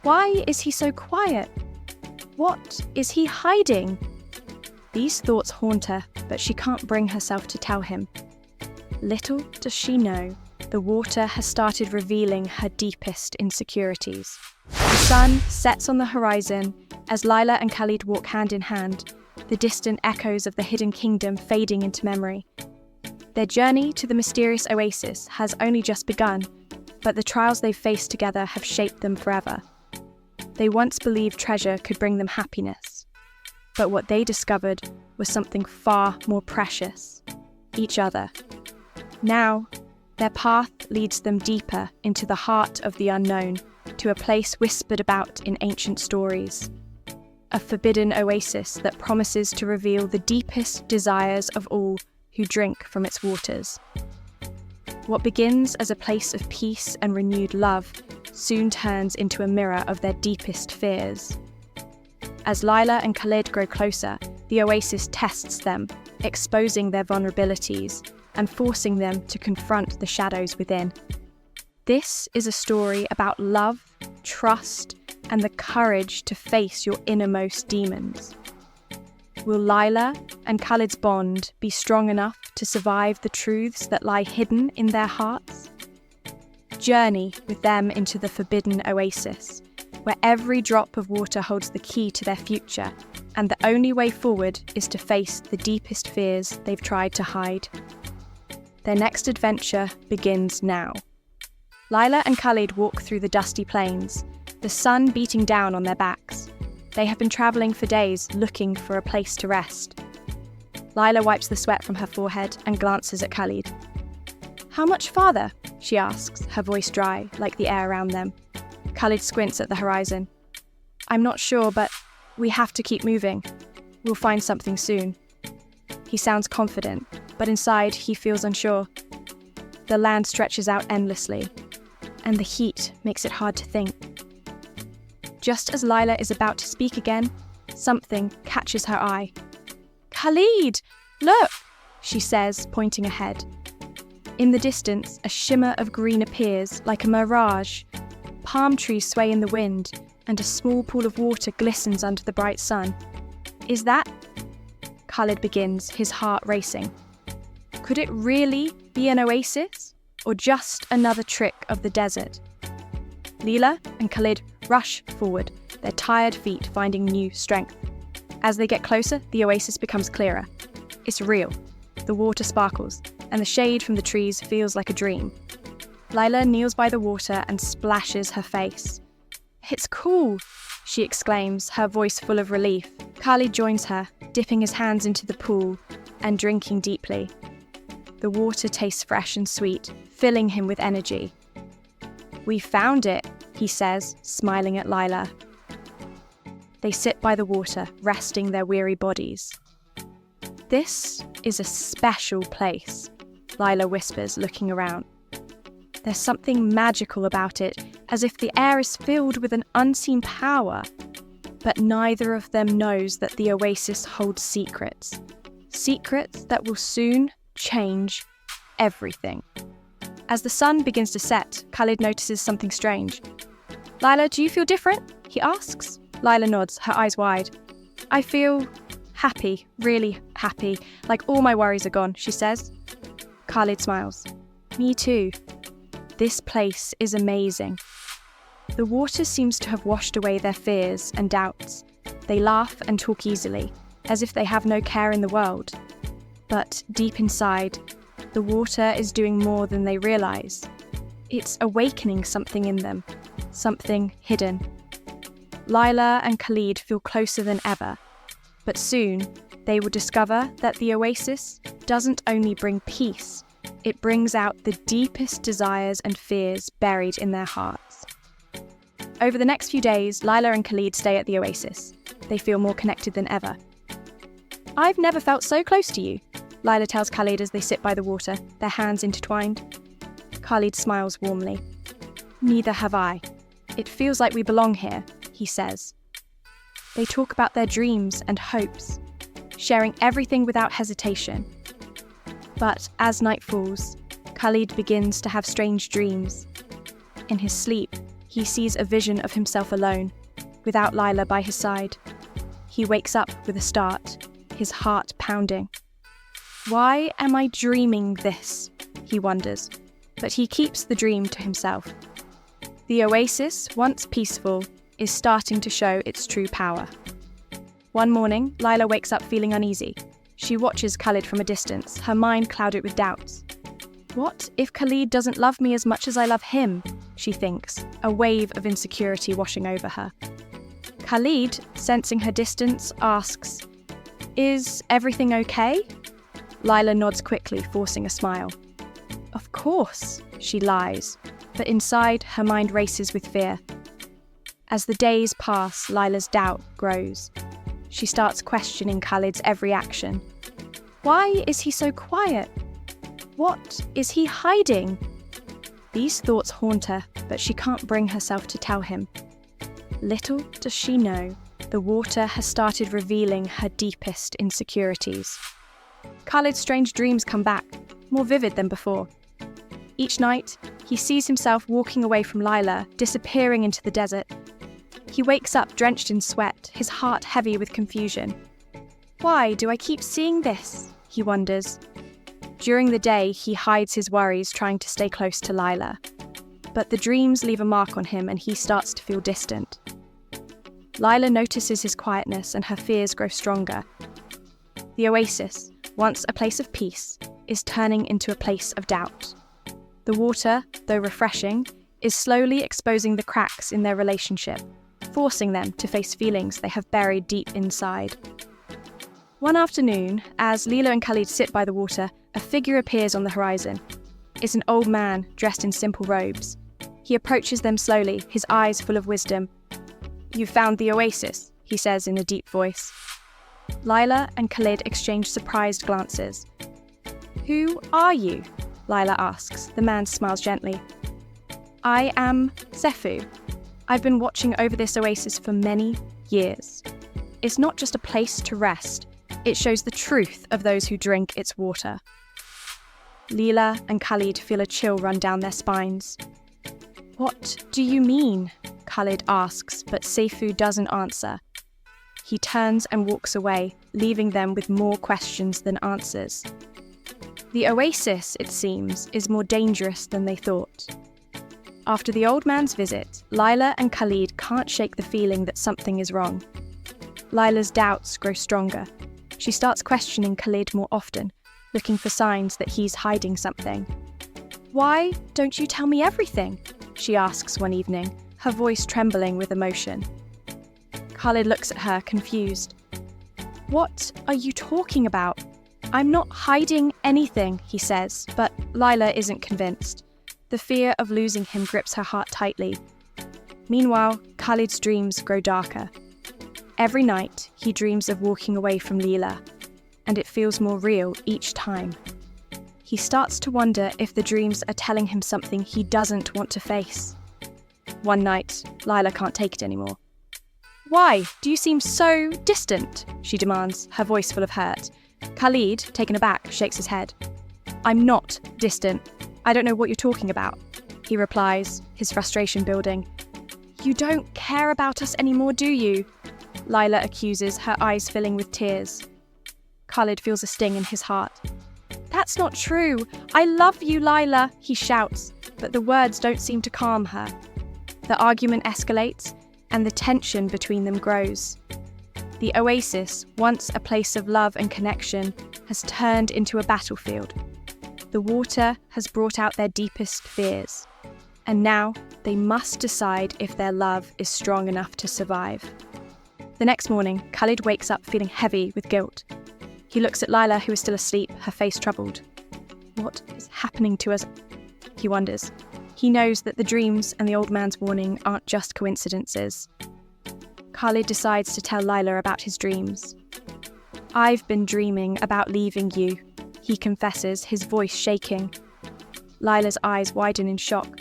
Why is he so quiet? What is he hiding? These thoughts haunt her, but she can't bring herself to tell him. Little does she know, the water has started revealing her deepest insecurities. The sun sets on the horizon as Lila and Khalid walk hand in hand, the distant echoes of the hidden kingdom fading into memory. Their journey to the mysterious oasis has only just begun, but the trials they've faced together have shaped them forever. They once believed treasure could bring them happiness, but what they discovered was something far more precious: each other. Now, their path leads them deeper into the heart of the unknown, to a place whispered about in ancient stories. A forbidden oasis that promises to reveal the deepest desires of all who drink from its waters. What begins as a place of peace and renewed love soon turns into a mirror of their deepest fears. As Lila and Khalid grow closer, the oasis tests them, exposing their vulnerabilities and forcing them to confront the shadows within. This is a story about love, trust, and the courage to face your innermost demons. Will Lila and Khalid's bond be strong enough to survive the truths that lie hidden in their hearts? Journey with them into the forbidden oasis, where every drop of water holds the key to their future, and the only way forward is to face the deepest fears they've tried to hide. Their next adventure begins now. Lila and Khalid walk through the dusty plains, the sun beating down on their backs. They have been travelling for days, looking for a place to rest. Lila wipes the sweat from her forehead and glances at Khalid. "How much farther?" she asks, her voice dry, like the air around them. Khalid squints at the horizon. "I'm not sure, but we have to keep moving. We'll find something soon." He sounds confident, but inside he feels unsure. The land stretches out endlessly, and the heat makes it hard to think. Just as Lila is about to speak again, something catches her eye. "Khalid, look!" she says, pointing ahead. In the distance, a shimmer of green appears, like a mirage. Palm trees sway in the wind, and a small pool of water glistens under the bright sun. "Is that?" Khalid begins, his heart racing. Could it really be an oasis, or just another trick of the desert? Lila and Khalid rush forward, their tired feet finding new strength. As they get closer, the oasis becomes clearer. It's real. The water sparkles, and the shade from the trees feels like a dream. Lila kneels by the water and splashes her face. "It's cool," she exclaims, her voice full of relief. Khalid joins her, dipping his hands into the pool and drinking deeply. The water tastes fresh and sweet, filling him with energy. "We found it," he says, smiling at Lila. They sit by the water, resting their weary bodies. "This is a special place," Lila whispers, looking around. There's something magical about it, as if the air is filled with an unseen power. But neither of them knows that the oasis holds secrets. Secrets that will soon change everything. As the sun begins to set, Khalid notices something strange. "Lila, do you feel different?" he asks. Lila nods, her eyes wide. "I feel happy, really happy, like all my worries are gone," she says. Khalid smiles. "Me too. This place is amazing." The water seems to have washed away their fears and doubts. They laugh and talk easily, as if they have no care in the world. But deep inside, the water is doing more than they realise. It's awakening something in them, something hidden. Lila and Khalid feel closer than ever, but soon they will discover that the oasis doesn't only bring peace, it brings out the deepest desires and fears buried in their hearts. Over the next few days, Lila and Khalid stay at the oasis. They feel more connected than ever. "I've never felt so close to you," Lila tells Khalid as they sit by the water, their hands intertwined. Khalid smiles warmly. "Neither have I. It feels like we belong here," he says. They talk about their dreams and hopes, sharing everything without hesitation. But as night falls, Khalid begins to have strange dreams. In his sleep, he sees a vision of himself alone, without Lila by his side. He wakes up with a start, his heart pounding. Why am I dreaming this? He wonders, but he keeps the dream to himself. The oasis, once peaceful, is starting to show its true power. One morning, Lila wakes up feeling uneasy. She watches Khalid from a distance, her mind clouded with doubts. What if Khalid doesn't love me as much as I love him? She thinks, a wave of insecurity washing over her. Khalid, sensing her distance, asks, "Is everything okay?" Lila nods quickly, forcing a smile. Of course, she lies, but inside her mind races with fear. As the days pass, Lila's doubt grows. She starts questioning Khalid's every action. Why is he so quiet? What is he hiding? These thoughts haunt her, but she can't bring herself to tell him. Little does she know, the water has started revealing her deepest insecurities. Khalid's strange dreams come back, more vivid than before. Each night, he sees himself walking away from Lila, disappearing into the desert. He wakes up drenched in sweat, his heart heavy with confusion. Why do I keep seeing this? He wonders. During the day, he hides his worries, trying to stay close to Lila. But the dreams leave a mark on him and he starts to feel distant. Lila notices his quietness and her fears grow stronger. The oasis, once a place of peace, is turning into a place of doubt. The water, though refreshing, is slowly exposing the cracks in their relationship, forcing them to face feelings they have buried deep inside. One afternoon, as Lila and Khalid sit by the water, a figure appears on the horizon. It's an old man dressed in simple robes. He approaches them slowly, his eyes full of wisdom. "You've found the oasis," he says in a deep voice. Lila and Khalid exchange surprised glances. "Who are you?" Lila asks. The man smiles gently. "I am Sefu. I've been watching over this oasis for many years. It's not just a place to rest, it shows the truth of those who drink its water." Lila and Khalid feel a chill run down their spines. "What do you mean?" Khalid asks, but Sefu doesn't answer. He turns and walks away, leaving them with more questions than answers. The oasis, it seems, is more dangerous than they thought. After the old man's visit, Lila and Khalid can't shake the feeling that something is wrong. Lila's doubts grow stronger. She starts questioning Khalid more often, looking for signs that he's hiding something. "Why don't you tell me everything?" she asks one evening, her voice trembling with emotion. Khalid looks at her, confused. "What are you talking about? I'm not hiding anything," he says, but Lila isn't convinced. The fear of losing him grips her heart tightly. Meanwhile, Khalid's dreams grow darker. Every night, he dreams of walking away from Lila, and it feels more real each time. He starts to wonder if the dreams are telling him something he doesn't want to face. One night, Lila can't take it anymore. "Why do you seem so distant?" she demands, her voice full of hurt. Khalid, taken aback, shakes his head. "I'm not distant. I don't know what you're talking about," he replies, his frustration building. "You don't care about us anymore, do you?" Lila accuses, her eyes filling with tears. Khalid feels a sting in his heart. "That's not true. I love you, Lila," he shouts, but the words don't seem to calm her. The argument escalates, and the tension between them grows. The oasis, once a place of love and connection, has turned into a battlefield. The water has brought out their deepest fears, and now they must decide if their love is strong enough to survive. The next morning, Khalid wakes up feeling heavy with guilt. He looks at Lila, who is still asleep, her face troubled. What is happening to us? He wonders. He knows that the dreams and the old man's warning aren't just coincidences. Khalid decides to tell Lila about his dreams. "I've been dreaming about leaving you," he confesses, his voice shaking. Lila's eyes widen in shock.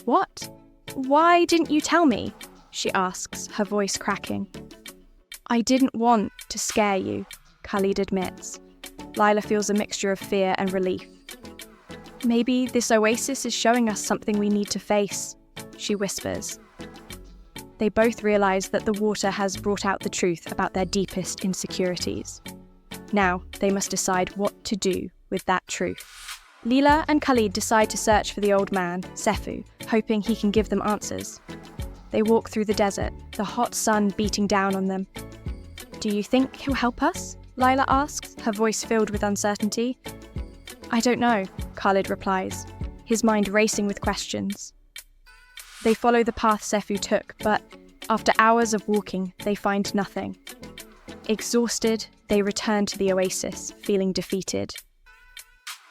"What? Why didn't you tell me?" she asks, her voice cracking. "I didn't want to scare you," Khalid admits. Lila feels a mixture of fear and relief. "Maybe this oasis is showing us something we need to face," she whispers, they both realise that the water has brought out the truth about their deepest insecurities. Now, they must decide what to do with that truth. Lila and Khalid decide to search for the old man, Sefu, hoping he can give them answers. They walk through the desert, the hot sun beating down on them. "Do you think he'll help us?" Lila asks, her voice filled with uncertainty. "I don't know," Khalid replies, his mind racing with questions. They follow the path Sefu took, but after hours of walking, they find nothing. Exhausted, they return to the oasis, feeling defeated.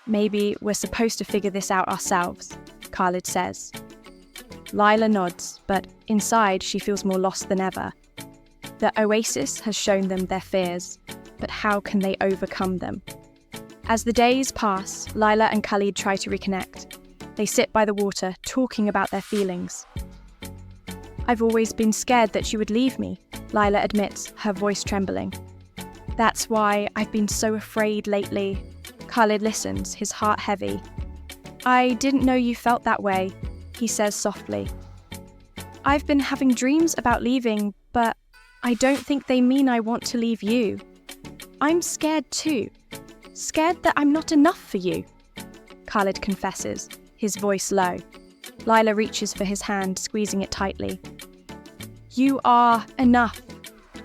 "Maybe we're supposed to figure this out ourselves," Khalid says. Lila nods, but inside she feels more lost than ever. The oasis has shown them their fears, but how can they overcome them? As the days pass, Lila and Khalid try to reconnect. They sit by the water, talking about their feelings. "I've always been scared that you would leave me," Lila admits, her voice trembling. "That's why I've been so afraid lately." Khalid listens, his heart heavy. "I didn't know you felt that way," he says softly. "I've been having dreams about leaving, but I don't think they mean I want to leave you. I'm scared too. Scared that I'm not enough for you," Khalid confesses, his voice low. Lila reaches for his hand, squeezing it tightly. "You are enough,"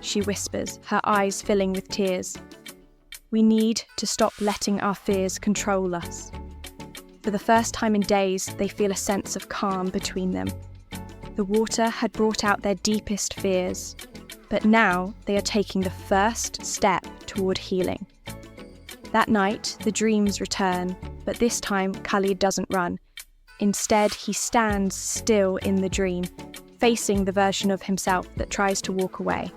she whispers, her eyes filling with tears. "We need to stop letting our fears control us." For the first time in days, they feel a sense of calm between them. The water had brought out their deepest fears, but now they are taking the first step toward healing. That night, the dreams return, but this time Khalid doesn't run. Instead, he stands still in the dream, facing the version of himself that tries to walk away.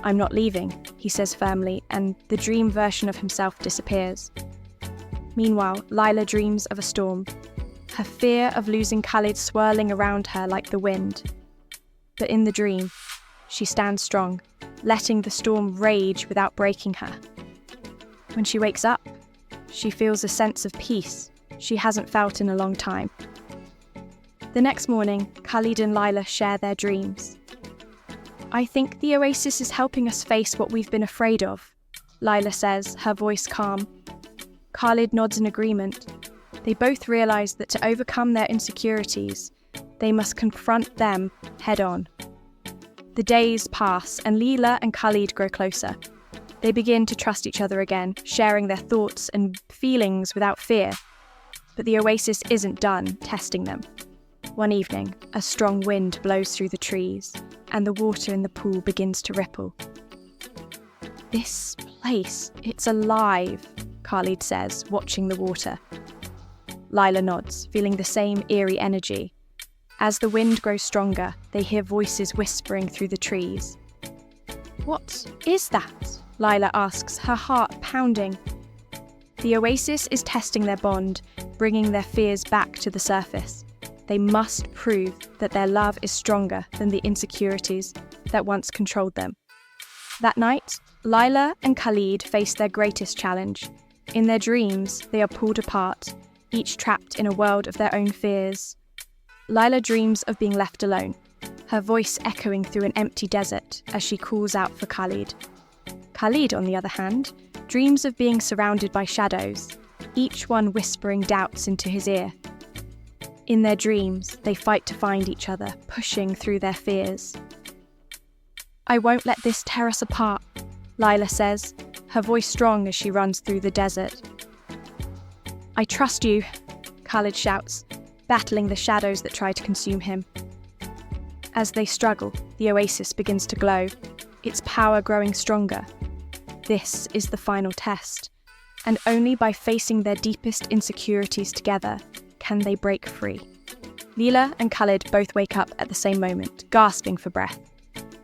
"I'm not leaving," he says firmly, and the dream version of himself disappears. Meanwhile, Lila dreams of a storm, her fear of losing Khalid swirling around her like the wind. But in the dream, she stands strong, letting the storm rage without breaking her. When she wakes up, she feels a sense of peace she hasn't felt in a long time. The next morning, Khalid and Lila share their dreams. "I think the oasis is helping us face what we've been afraid of," Lila says, her voice calm. Khalid nods in agreement. They both realise that to overcome their insecurities, they must confront them head-on. The days pass, and Lila and Khalid grow closer. They begin to trust each other again, sharing their thoughts and feelings without fear. But the oasis isn't done testing them. One evening, a strong wind blows through the trees, and the water in the pool begins to ripple. "This place, it's alive," Khalid says, watching the water. Lila nods, feeling the same eerie energy. As the wind grows stronger, they hear voices whispering through the trees. "What is that?" Lila asks, her heart pounding. The oasis is testing their bond, bringing their fears back to the surface. They must prove that their love is stronger than the insecurities that once controlled them. That night, Lila and Khalid face their greatest challenge. In their dreams, they are pulled apart, each trapped in a world of their own fears. Lila dreams of being left alone, her voice echoing through an empty desert as she calls out for Khalid. Khalid, on the other hand, dreams of being surrounded by shadows, each one whispering doubts into his ear. In their dreams, they fight to find each other, pushing through their fears. "I won't let this tear us apart," Lila says, her voice strong as she runs through the desert. "I trust you," Khalid shouts, battling the shadows that try to consume him. As they struggle, the oasis begins to glow, its power growing stronger. This is the final test, and only by facing their deepest insecurities together can they break free. Lila and Khalid both wake up at the same moment, gasping for breath.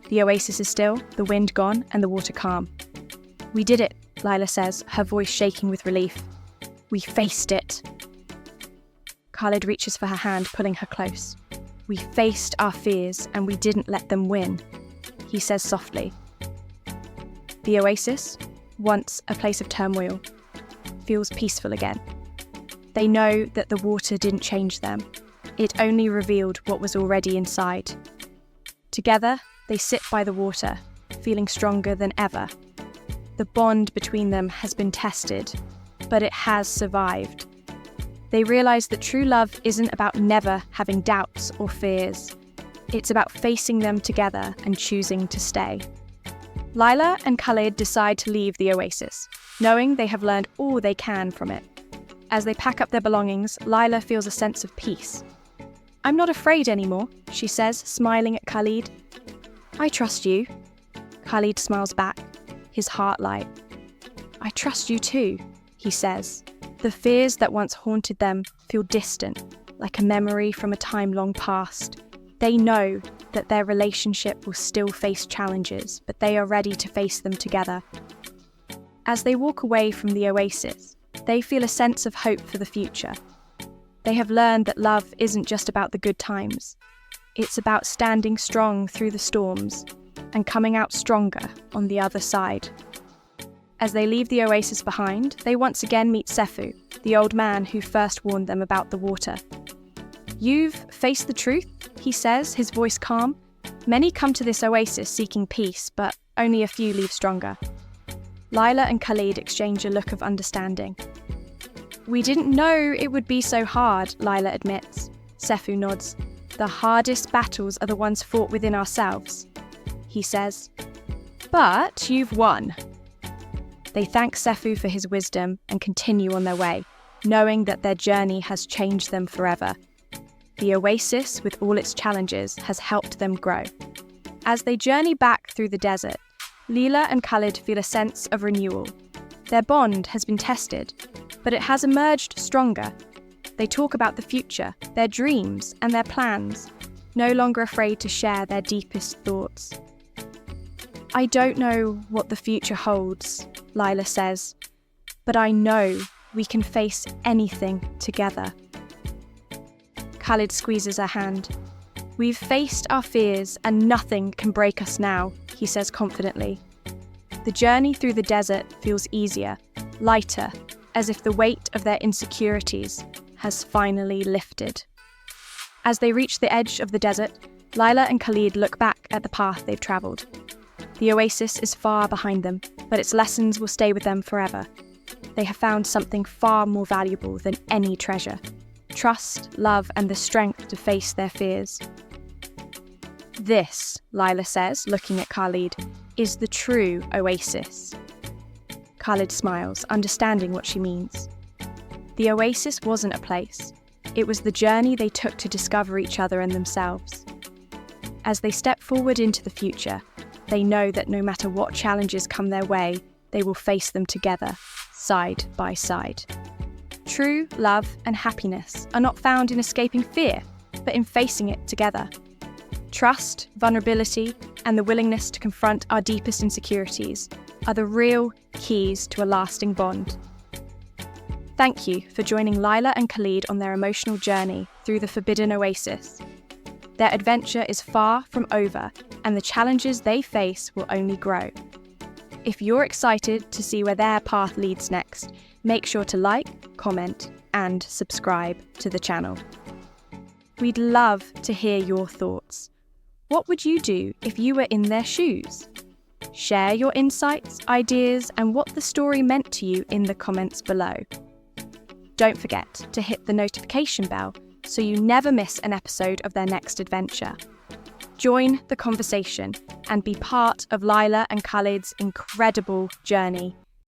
The oasis is still, the wind gone, and the water calm. "We did it," Lila says, her voice shaking with relief. "We faced it." Khalid reaches for her hand, pulling her close. "We faced our fears, and we didn't let them win," he says softly. The oasis, once a place of turmoil, feels peaceful again. They know that the water didn't change them. It only revealed what was already inside. Together, they sit by the water, feeling stronger than ever. The bond between them has been tested, but it has survived. They realize that true love isn't about never having doubts or fears. It's about facing them together and choosing to stay. Lila and Khalid decide to leave the oasis, knowing they have learned all they can from it. As they pack up their belongings, Lila feels a sense of peace. "I'm not afraid anymore," she says, smiling at Khalid. "I trust you." Khalid smiles back, his heart light. "I trust you too," he says. The fears that once haunted them feel distant, like a memory from a time long past. They know that their relationship will still face challenges, but they are ready to face them together. As they walk away from the oasis, they feel a sense of hope for the future. They have learned that love isn't just about the good times. It's about standing strong through the storms and coming out stronger on the other side. As they leave the oasis behind, they once again meet Sefu, the old man who first warned them about the water. "You've faced the truth," he says, his voice calm. "Many come to this oasis seeking peace, but only a few leave stronger." Lila and Khalid exchange a look of understanding. "We didn't know it would be so hard," Lila admits. Sefu nods. "The hardest battles are the ones fought within ourselves," he says. "But you've won." They thank Sefu for his wisdom and continue on their way, knowing that their journey has changed them forever. The oasis, with all its challenges, has helped them grow. As they journey back through the desert, Lila and Khalid feel a sense of renewal. Their bond has been tested, but it has emerged stronger. They talk about the future, their dreams, and their plans, no longer afraid to share their deepest thoughts. "I don't know what the future holds," Lila says, "but I know we can face anything together." Khalid squeezes her hand. "We've faced our fears and nothing can break us now," he says confidently. The journey through the desert feels easier, lighter, as if the weight of their insecurities has finally lifted. As they reach the edge of the desert, Lila and Khalid look back at the path they've travelled. The oasis is far behind them, but its lessons will stay with them forever. They have found something far more valuable than any treasure: trust, love, and the strength to face their fears. "This," Lila says, looking at Khalid, "is the true oasis." Khalid smiles, understanding what she means. The oasis wasn't a place. It was the journey they took to discover each other and themselves. As they step forward into the future, they know that no matter what challenges come their way, they will face them together, side by side. True love and happiness are not found in escaping fear, but in facing it together. Trust, vulnerability, and the willingness to confront our deepest insecurities are the real keys to a lasting bond. Thank you for joining Lila and Khalid on their emotional journey through the Forbidden Oasis. Their adventure is far from over, and the challenges they face will only grow. If you're excited to see where their path leads next, make sure to like, comment, and subscribe to the channel. We'd love to hear your thoughts. What would you do if you were in their shoes? Share your insights, ideas, and what the story meant to you in the comments below. Don't forget to hit the notification bell so you never miss an episode of their next adventure. Join the conversation and be part of Lila and Khalid's incredible journey